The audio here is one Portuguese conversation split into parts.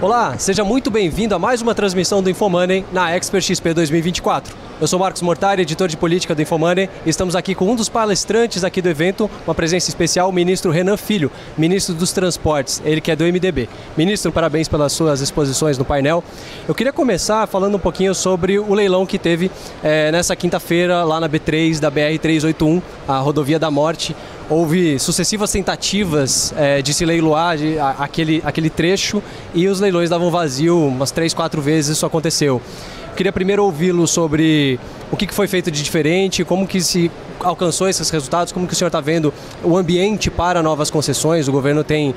Olá, seja muito bem-vindo a mais uma transmissão do InfoMoney na Expert XP 2024. Eu sou Marcos Mortari, editor de política do InfoMoney, e estamos aqui com um dos palestrantes aqui do evento, uma presença especial, o ministro Renan Filho, ministro dos Transportes, ele que é do MDB. Ministro, parabéns pelas suas exposições no painel. Eu queria começar falando um pouquinho sobre o leilão que teve nessa quinta-feira lá na B3 da BR-381, a Rodovia da Morte. Houve sucessivas tentativas de se leiloar aquele trecho e os leilões davam vazio, umas 3, 4 vezes isso aconteceu. Eu queria primeiro ouvi-lo sobre o que foi feito de diferente, como que se alcançou esses resultados, como que o senhor está vendo o ambiente para novas concessões. O governo tem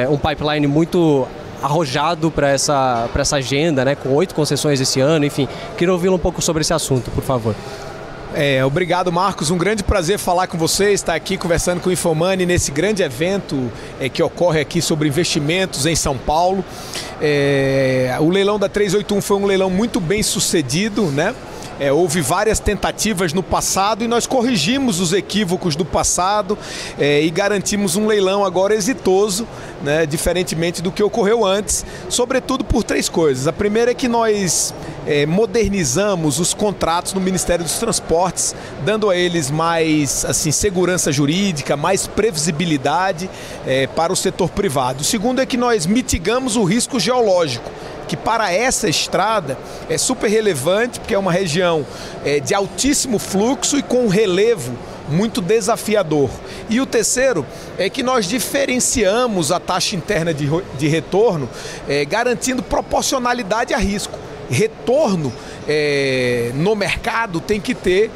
um pipeline muito arrojado para essa agenda, né, com 8 concessões esse ano, enfim. Queria ouvi-lo um pouco sobre esse assunto, por favor. Obrigado, Marcos. Um grande prazer falar com você, estar aqui conversando com o InfoMoney nesse grande evento que ocorre aqui sobre investimentos em São Paulo. O leilão da 381 foi um leilão muito bem sucedido, né? Houve várias tentativas no passado e nós corrigimos os equívocos do passado e garantimos um leilão agora exitoso, né, diferentemente do que ocorreu antes, sobretudo por 3 coisas. A primeira é que nós modernizamos os contratos no Ministério dos Transportes, dando a eles mais segurança jurídica, mais previsibilidade para o setor privado. O segundo é que nós mitigamos o risco geológico, que para essa estrada é super relevante, porque é uma região de altíssimo fluxo e com relevo muito desafiador. E o terceiro é que nós diferenciamos a taxa interna de retorno, garantindo proporcionalidade a risco. Retorno no mercado tem que ter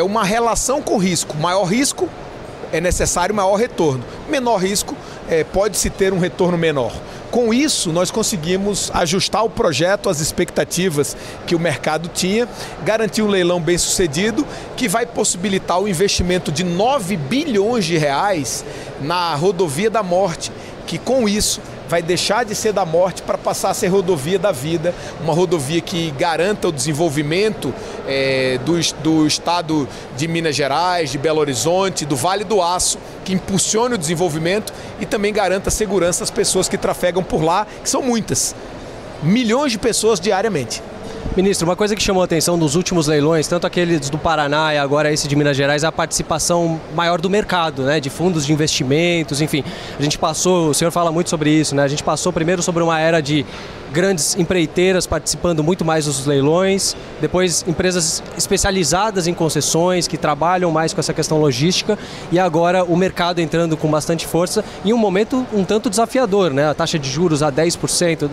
uma relação com risco. Maior risco é necessário maior retorno. Menor risco pode-se ter um retorno menor. Com isso, nós conseguimos ajustar o projeto às expectativas que o mercado tinha, garantir um leilão bem sucedido, que vai possibilitar o investimento de 9 bilhões de reais na Rodovia da Morte, que com isso vai deixar de ser da morte para passar a ser rodovia da vida, uma rodovia que garanta o desenvolvimento do estado de Minas Gerais, de Belo Horizonte, do Vale do Aço, que impulsione o desenvolvimento e também garanta a segurança às pessoas que trafegam por lá, que são muitas, milhões de pessoas diariamente. Ministro, uma coisa que chamou a atenção dos últimos leilões, tanto aqueles do Paraná e agora esse de Minas Gerais, é a participação maior do mercado, né, de fundos de investimentos, enfim. A gente passou, o senhor fala muito sobre isso, né, a gente passou primeiro sobre uma era de grandes empreiteiras participando muito mais dos leilões, depois empresas especializadas em concessões, que trabalham mais com essa questão logística, e agora o mercado entrando com bastante força em um momento um tanto desafiador, né, a taxa de juros a 10%,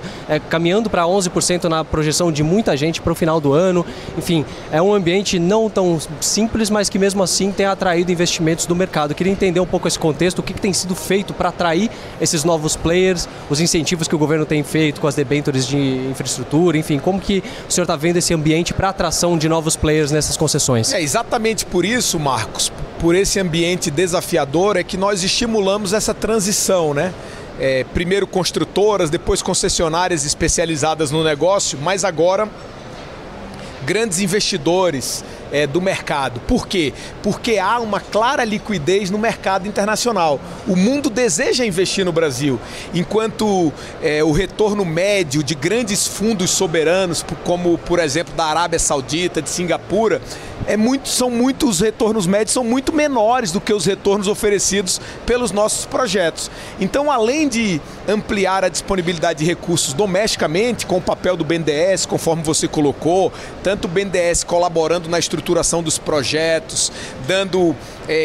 caminhando para 11% na projeção de muita gente para o final do ano. Enfim, é um ambiente não tão simples, mas que mesmo assim tem atraído investimentos do mercado. Eu queria entender um pouco esse contexto, o que tem sido feito para atrair esses novos players, os incentivos que o governo tem feito com as debêntures de infraestrutura, enfim, como que o senhor está vendo esse ambiente para atração de novos players nessas concessões? Exatamente por isso, Marcos, por esse ambiente desafiador, é que nós estimulamos essa transição, né? Primeiro construtoras, depois concessionárias especializadas no negócio, mas agora grandes investidores do mercado. Por quê? Porque há uma clara liquidez no mercado internacional. O mundo deseja investir no Brasil, enquanto o retorno médio de grandes fundos soberanos, como por exemplo da Arábia Saudita, de Singapura, os retornos médios são muito menores do que os retornos oferecidos pelos nossos projetos. Então, além de ampliar a disponibilidade de recursos domesticamente, com o papel do BNDES, conforme você colocou, tanto o BNDES colaborando na estruturação dos projetos, dando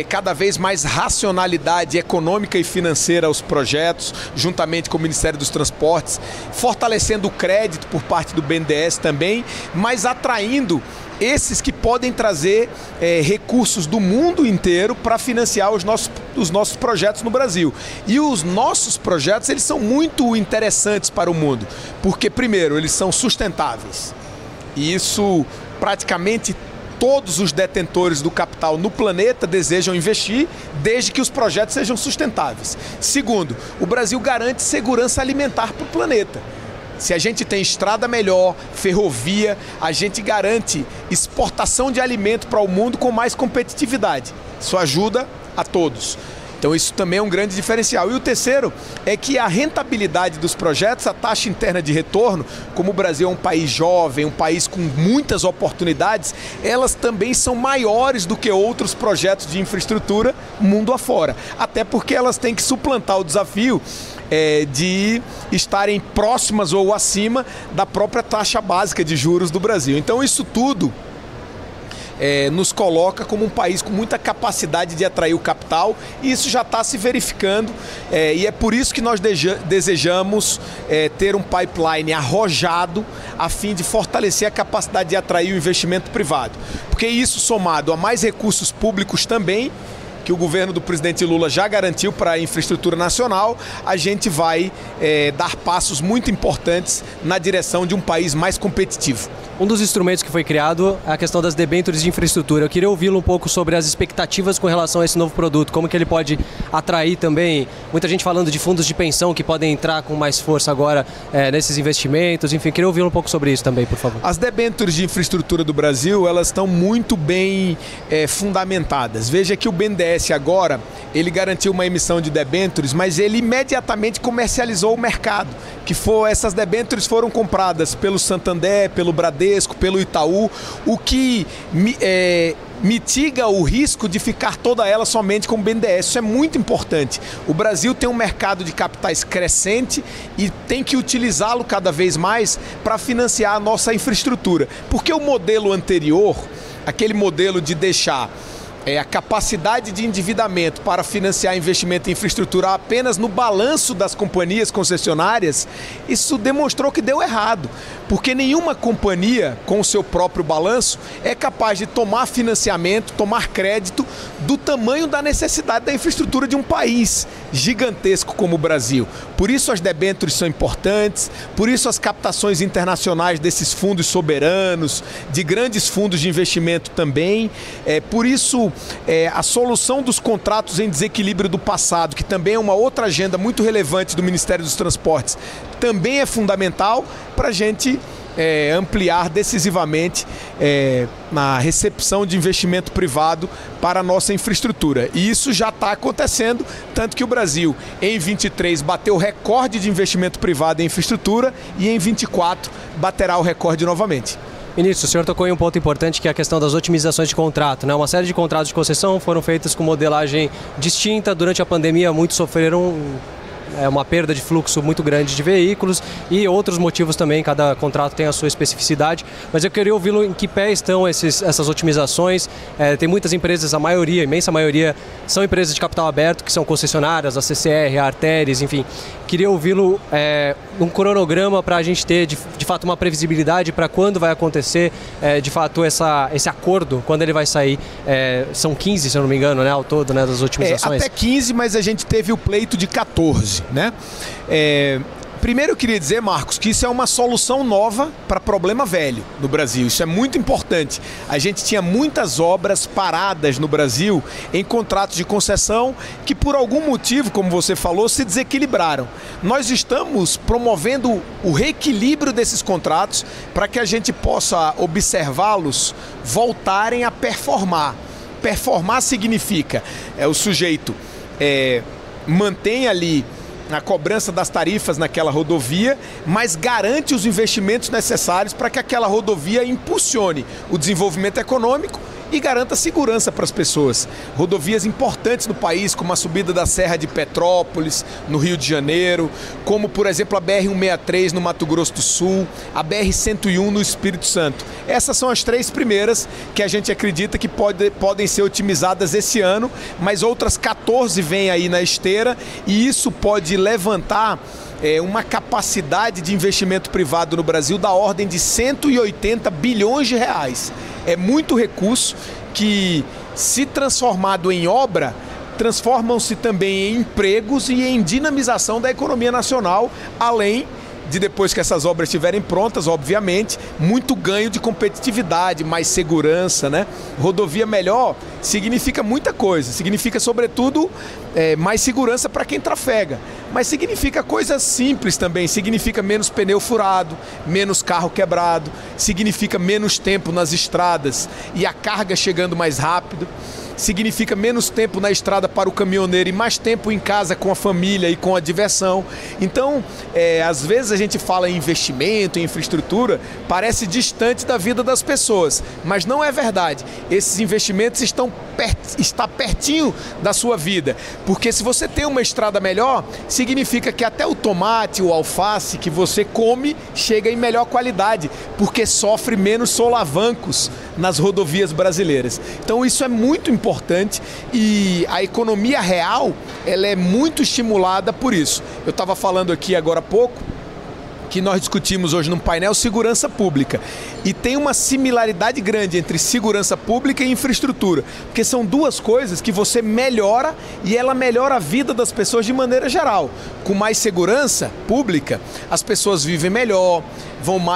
cada vez mais racionalidade econômica e financeira aos projetos, juntamente com o Ministério dos Transportes, fortalecendo o crédito por parte do BNDES também, mas atraindo esses que podem trazer recursos do mundo inteiro para financiar os nossos projetos no Brasil. E os nossos projetos, eles são muito interessantes para o mundo, porque primeiro, eles são sustentáveis. E isso praticamente todos os detentores do capital no planeta desejam investir, desde que os projetos sejam sustentáveis. Segundo, o Brasil garante segurança alimentar para o planeta. Se a gente tem estrada melhor, ferrovia, a gente garante exportação de alimento para o mundo com mais competitividade. Isso ajuda a todos. Então isso também é um grande diferencial. E o terceiro é que a rentabilidade dos projetos, a taxa interna de retorno, como o Brasil é um país jovem, um país com muitas oportunidades, elas também são maiores do que outros projetos de infraestrutura mundo afora. Até porque elas têm que suplantar o desafio de estarem próximas ou acima da própria taxa básica de juros do Brasil. Então isso tudo nos coloca como um país com muita capacidade de atrair o capital, e isso já está se verificando, e é por isso que nós desejamos ter um pipeline arrojado a fim de fortalecer a capacidade de atrair o investimento privado. Porque isso, somado a mais recursos públicos também, que o governo do presidente Lula já garantiu para a infraestrutura nacional, a gente vai dar passos muito importantes na direção de um país mais competitivo. Um dos instrumentos que foi criado é a questão das debêntures de infraestrutura. Eu queria ouvi-lo um pouco sobre as expectativas com relação a esse novo produto, como que ele pode atrair também, muita gente falando de fundos de pensão que podem entrar com mais força agora nesses investimentos, enfim, queria ouvi-lo um pouco sobre isso também, por favor. As debêntures de infraestrutura do Brasil, elas estão muito bem fundamentadas. Veja que o BNDES agora, ele garantiu uma emissão de debêntures, mas ele imediatamente comercializou o mercado, essas debêntures foram compradas pelo Santander, pelo Bradesco, pelo Itaú, o que mitiga o risco de ficar toda ela somente com o BNDES. Isso é muito importante. O Brasil tem um mercado de capitais crescente e tem que utilizá-lo cada vez mais para financiar a nossa infraestrutura. Porque o modelo anterior, aquele modelo de deixar a capacidade de endividamento para financiar investimento em infraestrutura apenas no balanço das companhias concessionárias, isso demonstrou que deu errado, porque nenhuma companhia com o seu próprio balanço é capaz de tomar financiamento, tomar crédito do tamanho da necessidade da infraestrutura de um país gigantesco como o Brasil. Por isso as debêntures são importantes, por isso as captações internacionais desses fundos soberanos, de grandes fundos de investimento também, por isso a solução dos contratos em desequilíbrio do passado, que também é uma outra agenda muito relevante do Ministério dos Transportes, também é fundamental para a gente ampliar decisivamente na recepção de investimento privado para a nossa infraestrutura. E isso já está acontecendo, tanto que o Brasil, em 23, bateu o recorde de investimento privado em infraestrutura e em 24 baterá o recorde novamente. Ministro, o senhor tocou em um ponto importante, que é a questão das otimizações de contrato, né? Uma série de contratos de concessão foram feitos com modelagem distinta. Durante a pandemia, muitos sofreram uma perda de fluxo muito grande de veículos e outros motivos também, cada contrato tem a sua especificidade, mas eu queria ouvi-lo em que pé estão essas otimizações. Tem muitas empresas, a maioria, a imensa maioria, são empresas de capital aberto, que são concessionárias, a CCR, a Arteris, enfim. Queria ouvi-lo um cronograma para a gente ter, de fato, uma previsibilidade para quando vai acontecer, de fato, esse acordo, quando ele vai sair. São 15, se eu não me engano, né, ao todo, né, das otimizações. Até 15, mas a gente teve o pleito de 14, né? Primeiro eu queria dizer, Marcos, que isso é uma solução nova para problema velho no Brasil. Isso é muito importante. A gente tinha muitas obras paradas no Brasil em contratos de concessão que por algum motivo, como você falou, se desequilibraram. Nós estamos promovendo o reequilíbrio desses contratos para que a gente possa observá-los voltarem a performar. Performar significa o sujeito mantém ali a cobrança das tarifas naquela rodovia, mas garante os investimentos necessários para que aquela rodovia impulsione o desenvolvimento econômico e garanta segurança para as pessoas. Rodovias importantes no país, como a subida da Serra de Petrópolis, no Rio de Janeiro, como, por exemplo, a BR-163 no Mato Grosso do Sul, a BR-101 no Espírito Santo. Essas são as 3 primeiras que a gente acredita que podem ser otimizadas esse ano, mas outras 14 vêm aí na esteira, e isso pode levantar uma capacidade de investimento privado no Brasil da ordem de 180 bilhões de reais. É muito recurso que, se transformado em obra, transformam-se também em empregos e em dinamização da economia nacional, além de, depois que essas obras estiverem prontas, obviamente, muito ganho de competitividade, mais segurança, né? Rodovia melhor significa muita coisa, significa, sobretudo, mais segurança para quem trafega, mas significa coisas simples também, significa menos pneu furado, menos carro quebrado, significa menos tempo nas estradas e a carga chegando mais rápido, significa menos tempo na estrada para o caminhoneiro e mais tempo em casa com a família e com a diversão. Então, às vezes a gente fala em investimento, em infraestrutura, parece distante da vida das pessoas, mas não é verdade. Esses investimentos estão pertinho da sua vida, porque se você tem uma estrada melhor, significa que até o tomate, o alface que você come chega em melhor qualidade, porque sofre menos solavancos nas rodovias brasileiras. Então isso é muito importante e a economia real, ela é muito estimulada por isso. Eu estava falando aqui agora há pouco que nós discutimos hoje no painel segurança pública. E tem uma similaridade grande entre segurança pública e infraestrutura, porque são duas coisas que você melhora e ela melhora a vida das pessoas de maneira geral. Com mais segurança pública, as pessoas vivem melhor,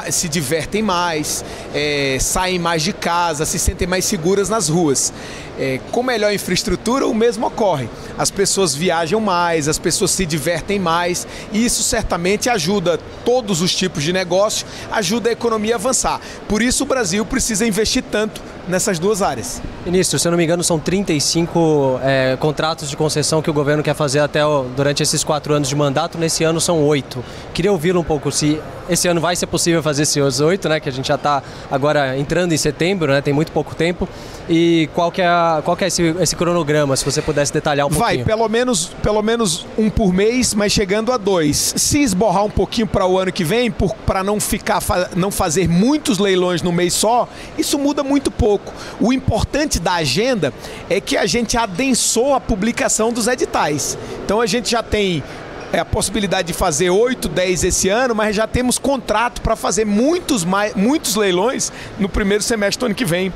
se divertem mais, saem mais de casa, se sentem mais seguras nas ruas. Com melhor infraestrutura, o mesmo ocorre. As pessoas viajam mais, as pessoas se divertem mais e isso certamente ajuda todos os tipos de negócio, ajuda a economia a avançar. Por isso o Brasil precisa investir tanto nessas duas áreas. Ministro, se eu não me engano, são 35 contratos de concessão que o governo quer fazer durante esses 4 anos de mandato. Nesse ano são 8. Queria ouvi-lo um pouco se esse ano vai ser possível fazer esses 8, né? Que a gente já está agora entrando em setembro, né? Tem muito pouco tempo. E qual que é esse cronograma, se você pudesse detalhar um pouquinho? Vai, pelo menos um por mês, mas chegando a 2. Se esborrar um pouquinho para o ano que vem, para não fazer muitos leilões no mês só, isso muda muito pouco. O importante da agenda é que a gente adensou a publicação dos editais. Então a gente já tem a possibilidade de fazer 8, 10 esse ano, mas já temos contrato para fazer muitos leilões no primeiro semestre do ano que vem,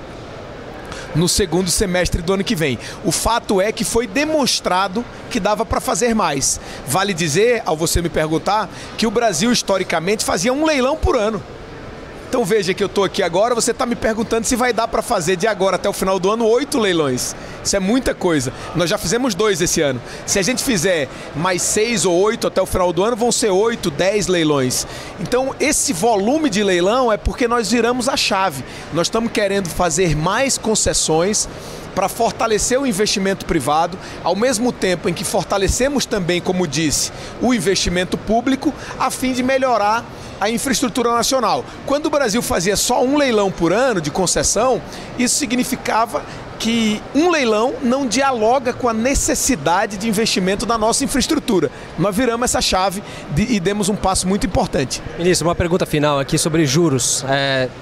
no segundo semestre do ano que vem. O fato é que foi demonstrado que dava para fazer mais. Vale dizer, ao você me perguntar, que o Brasil historicamente fazia um leilão por ano. Então veja que eu estou aqui agora, você está me perguntando se vai dar para fazer de agora até o final do ano 8 leilões. Isso é muita coisa. Nós já fizemos 2 esse ano. Se a gente fizer mais 6 ou 8 até o final do ano, vão ser 8, 10 leilões. Então esse volume de leilão é porque nós viramos a chave. Nós estamos querendo fazer mais concessões para fortalecer o investimento privado, ao mesmo tempo em que fortalecemos também, como disse, o investimento público, a fim de melhorar a infraestrutura nacional. Quando o Brasil fazia só um leilão por ano de concessão, isso significava que um leilão não dialoga com a necessidade de investimento da nossa infraestrutura. Nós viramos essa chave e demos um passo muito importante. Ministro, uma pergunta final aqui sobre juros.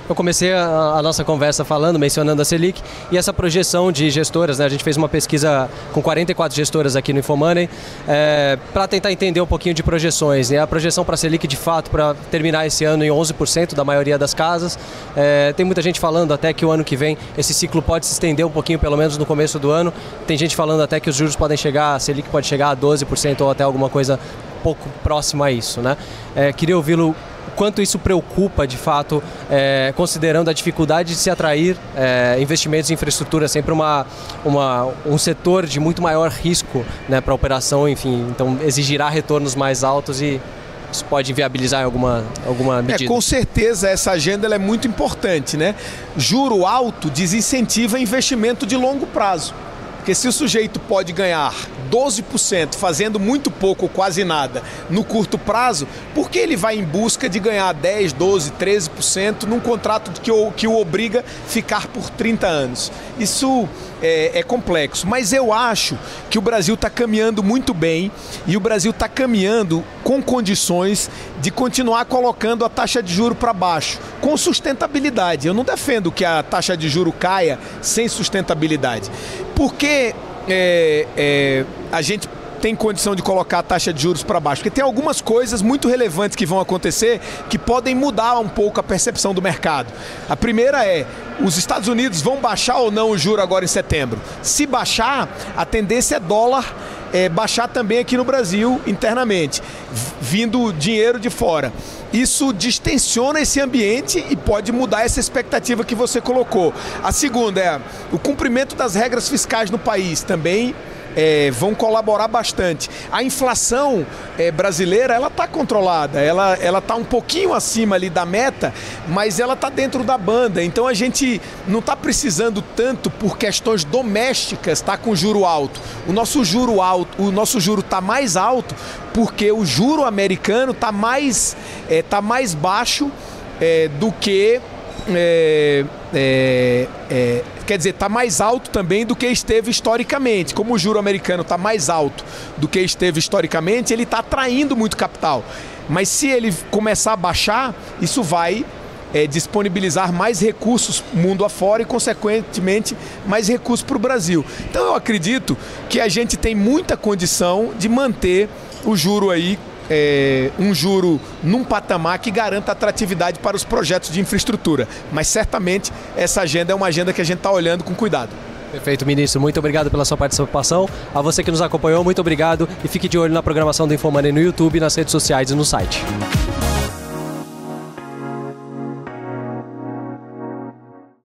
Eu comecei a nossa conversa mencionando a Selic e essa projeção de gestoras, né? A gente fez uma pesquisa com 44 gestoras aqui no Infomoney para tentar entender um pouquinho de projeções. A projeção para a Selic, de fato, para terminar esse ano em 11% da maioria das casas. Tem muita gente falando até que o ano que vem esse ciclo pode se estender um pouquinho, pelo menos no começo do ano. Tem gente falando até que os juros podem chegar, a Selic pode chegar a 12% ou até alguma coisa pouco próxima a isso, né? Queria ouvi-lo quanto isso preocupa, de fato, considerando a dificuldade de se atrair investimentos em infraestrutura, sempre um setor de muito maior risco, né, para a operação, enfim, então exigirá retornos mais altos e isso pode viabilizar alguma medida? Com certeza essa agenda ela é muito importante, né? Juro alto desincentiva investimento de longo prazo. Porque se o sujeito pode ganhar 12% fazendo muito pouco ou quase nada no curto prazo, por que ele vai em busca de ganhar 10, 12, 13% num contrato que o obriga a ficar por 30 anos? Isso é complexo, mas eu acho que o Brasil está caminhando muito bem e o Brasil está caminhando com condições de continuar colocando a taxa de juro para baixo, com sustentabilidade. Eu não defendo que a taxa de juro caia sem sustentabilidade, porque a gente tem condição de colocar a taxa de juros para baixo, porque tem algumas coisas muito relevantes que vão acontecer que podem mudar um pouco a percepção do mercado. A primeira os Estados Unidos vão baixar ou não o juro agora em setembro? Se baixar, a tendência é dólar baixar também aqui no Brasil internamente, vindo dinheiro de fora. Isso distensiona esse ambiente e pode mudar essa expectativa que você colocou. A segunda o cumprimento das regras fiscais no país também vão colaborar bastante. A inflação brasileira, ela está controlada, ela está um pouquinho acima ali da meta, mas ela está dentro da banda. Então a gente não está precisando tanto por questões domésticas, tá com juro alto. O nosso juro está mais alto porque o juro americano está mais baixo do que quer dizer, está mais alto também do que esteve historicamente. Como o juro americano está mais alto do que esteve historicamente, ele está atraindo muito capital. Mas se ele começar a baixar, isso vai disponibilizar mais recursos mundo afora e, consequentemente, mais recursos para o Brasil. Então eu acredito que a gente tem muita condição de manter o juro aí, um juro num patamar que garanta atratividade para os projetos de infraestrutura. Mas certamente essa agenda é uma agenda que a gente está olhando com cuidado. Perfeito, ministro. Muito obrigado pela sua participação. A você que nos acompanhou, muito obrigado. E fique de olho na programação do InfoMoney no YouTube, nas redes sociais e no site.